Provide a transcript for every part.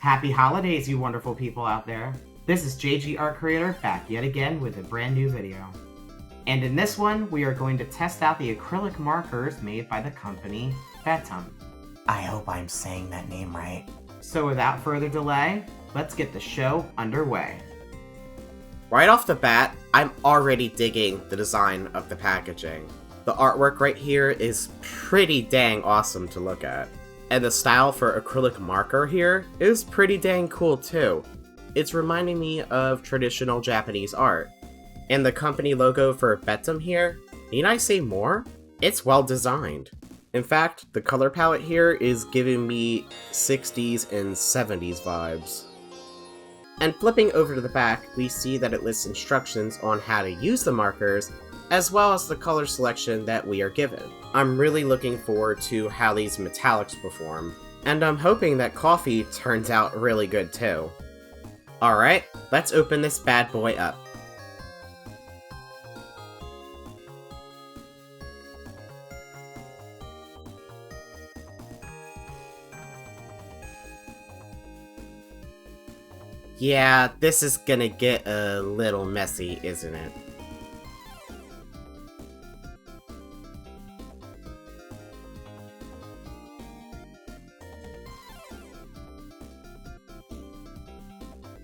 Happy holidays, you wonderful people out there. This is jgartcreator back yet again with a brand new video. And in this one, we are going to test out the acrylic markers made by the company Betem. I hope I'm saying that name right. So without further delay, let's get the show underway. Right off the bat, I'm already digging the design of the packaging. The artwork right here is pretty dang awesome to look at. And the style for acrylic marker here is pretty dang cool too. It's reminding me of traditional Japanese art. And the company logo for Betem here, need I say more? It's well designed. In fact, the color palette here is giving me 60s and 70s vibes. And flipping over to the back, we see that it lists instructions on how to use the markers, as well as the color selection that we are given. I'm really looking forward to how these metallics perform, and I'm hoping that coffee turns out really good too. Alright, let's open this bad boy up. Yeah, this is gonna get a little messy, isn't it?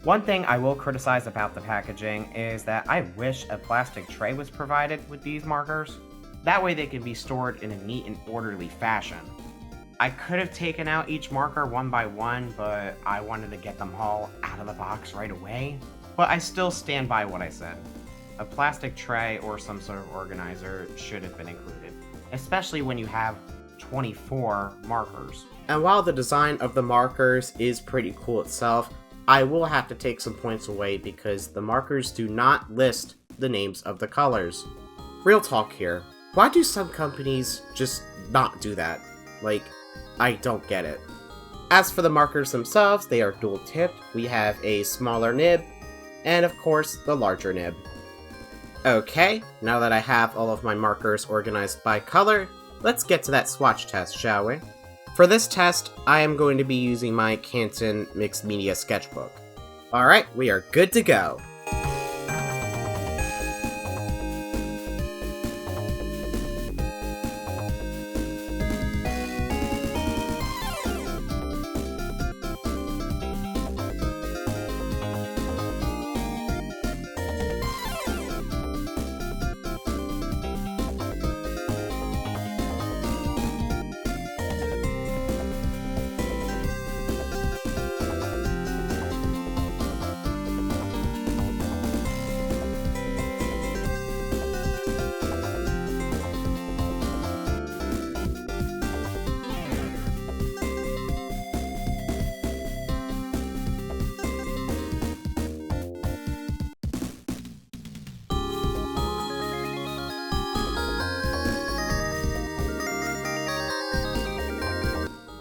One thing I will criticize about the packaging is that I wish a plastic tray was provided with these markers. That way they can be stored in a neat and orderly fashion. I could have taken out each marker one by one, but I wanted to get them all out of the box right away. But I still stand by what I said. A plastic tray or some sort of organizer should have been included, especially when you have 24 markers. And while the design of the markers is pretty cool itself, I will have to take some points away because the markers do not list the names of the colors. Real talk here. Why do some companies just not do that? Like, I don't get it. As for the markers themselves, they are dual tipped. We have a smaller nib, and of course, the larger nib. Okay, now that I have all of my markers organized by color, let's get to that swatch test, shall we? For this test, I am going to be using my Canton Mixed Media Sketchbook. Alright, we are good to go.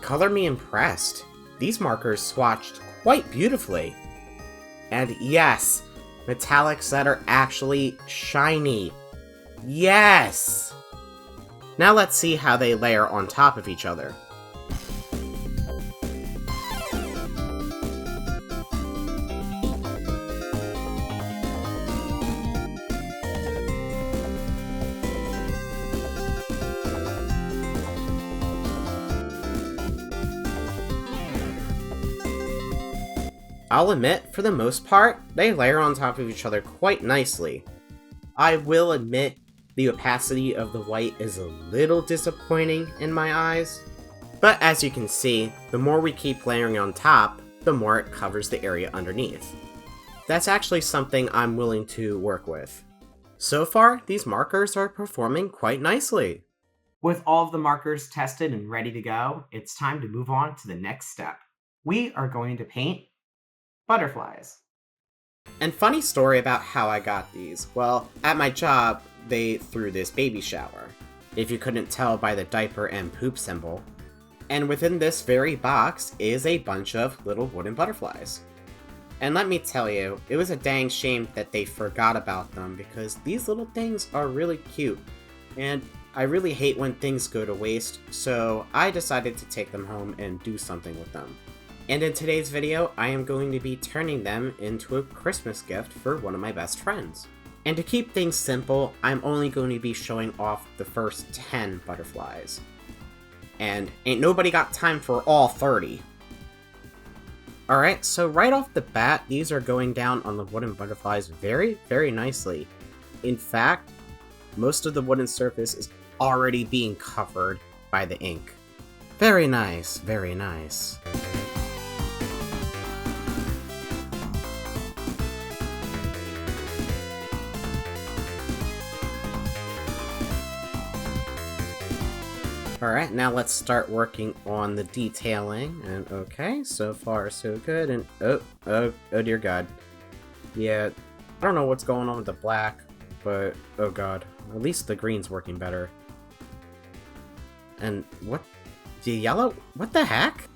Color me impressed. These markers swatched quite beautifully. And yes, metallics that are actually shiny. Yes! Now let's see how they layer on top of each other. I'll admit, for the most part, they layer on top of each other quite nicely. I will admit, the opacity of the white is a little disappointing in my eyes. But as you can see, the more we keep layering on top, the more it covers the area underneath. That's actually something I'm willing to work with. So far, these markers are performing quite nicely. With all of the markers tested and ready to go, it's time to move on to the next step. We are going to paint butterflies. And funny story about how I got these. Well, at my job, they threw this baby shower, if you couldn't tell by the diaper and poop symbol. And within this very box is a bunch of little wooden butterflies. And let me tell you, it was a dang shame that they forgot about them because these little things are really cute. And I really hate when things go to waste, so I decided to take them home and do something with them. And in today's video, I am going to be turning them into a Christmas gift for one of my best friends. And to keep things simple, I'm only going to be showing off the first 10 butterflies. And ain't nobody got time for all 30. Alright, so right off the bat, these are going down on the wooden butterflies very, very nicely. In fact, most of the wooden surface is already being covered by the ink. Very nice, very nice. Alright, now let's start working on the detailing, and okay, so far so good, and oh dear god. Yeah, I don't know what's going on with the black, but oh god, at least the green's working better. And what? The yellow? What the heck?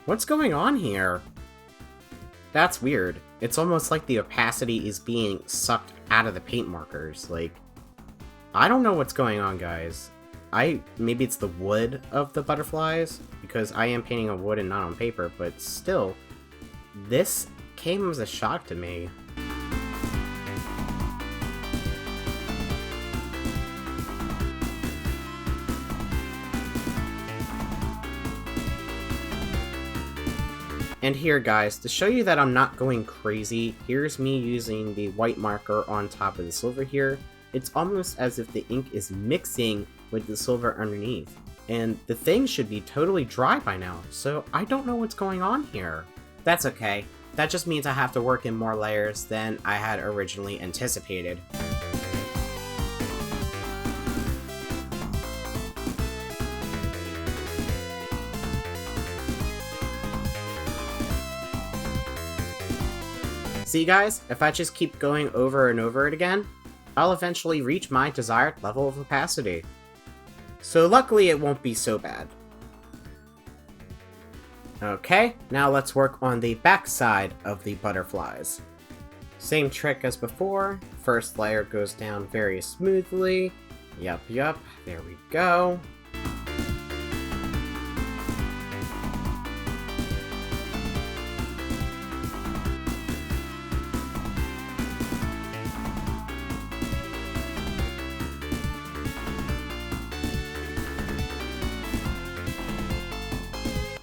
What's going on here? That's weird. It's almost like the opacity is being sucked out of the paint markers, like, I don't know what's going on, guys. Maybe it's the wood of the butterflies, because I am painting on wood and not on paper, but still, this came as a shock to me. And here, guys, to show you that I'm not going crazy, here's me using the white marker on top of the silver here. It's almost as if the ink is mixing with the silver underneath. And the thing should be totally dry by now, so I don't know what's going on here. That's okay. That just means I have to work in more layers than I had originally anticipated. See guys, if I just keep going over and over it again, I'll eventually reach my desired level of opacity. So luckily it won't be so bad. Okay, now let's work on the back side of the butterflies. Same trick as before, first layer goes down very smoothly. Yup, there we go.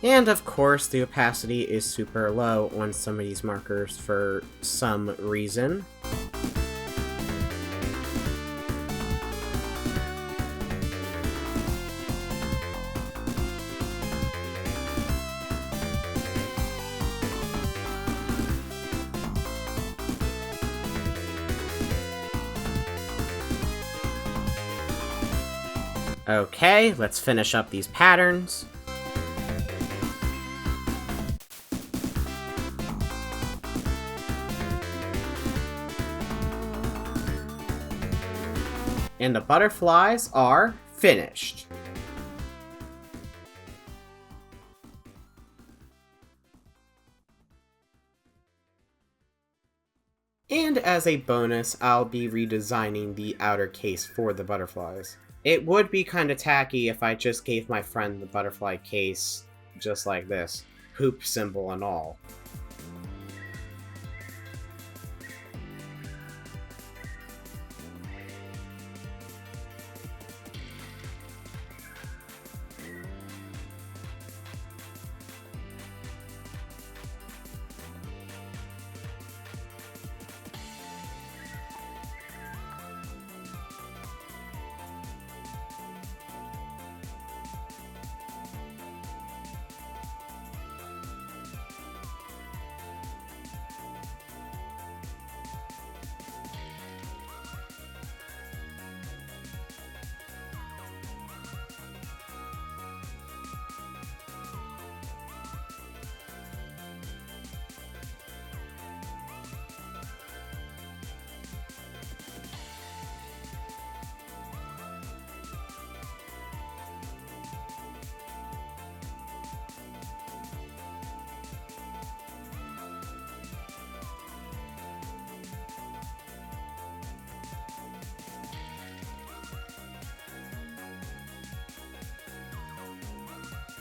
And of course, the opacity is super low on some of these markers for some reason. Okay, let's finish up these patterns. And the butterflies are finished. And as a bonus, I'll be redesigning the outer case for the butterflies. It would be kinda tacky if I just gave my friend the butterfly case just like this, hoop symbol and all.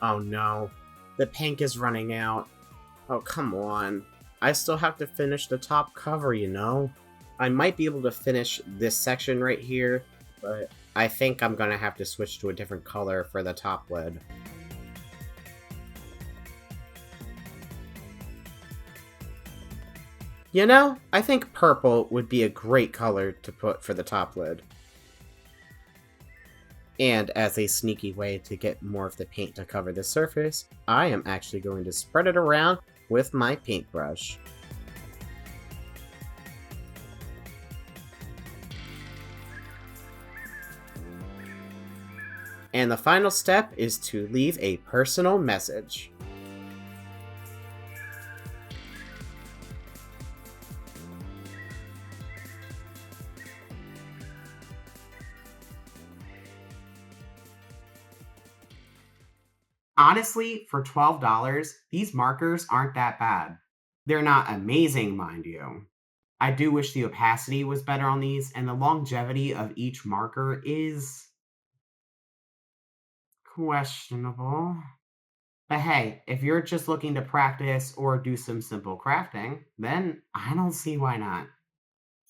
Oh no, the pink is running out. Oh, come on. I still have to finish the top cover, you know? I might be able to finish this section right here, but I think I'm gonna have to switch to a different color for the top lid. You know, I think purple would be a great color to put for the top lid. And as a sneaky way to get more of the paint to cover the surface, I am actually going to spread it around with my paintbrush. And the final step is to leave a personal message. Honestly, for $12, these markers aren't that bad. They're not amazing, mind you. I do wish the opacity was better on these, and the longevity of each marker is questionable. But hey, if you're just looking to practice or do some simple crafting, then I don't see why not.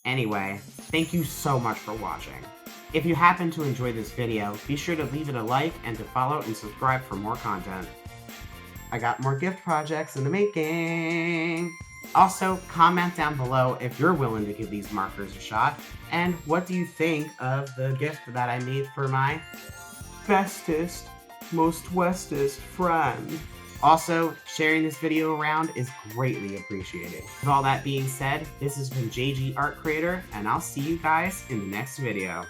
Anyway, thank you so much for watching. If you happen to enjoy this video, be sure to leave it a like and to follow and subscribe for more content. I got more gift projects in the making! Also, comment down below if you're willing to give these markers a shot, and what do you think of the gift that I made for my bestest, most westest friend. Also, sharing this video around is greatly appreciated. With all that being said, this has been jgartcreator, and I'll see you guys in the next video.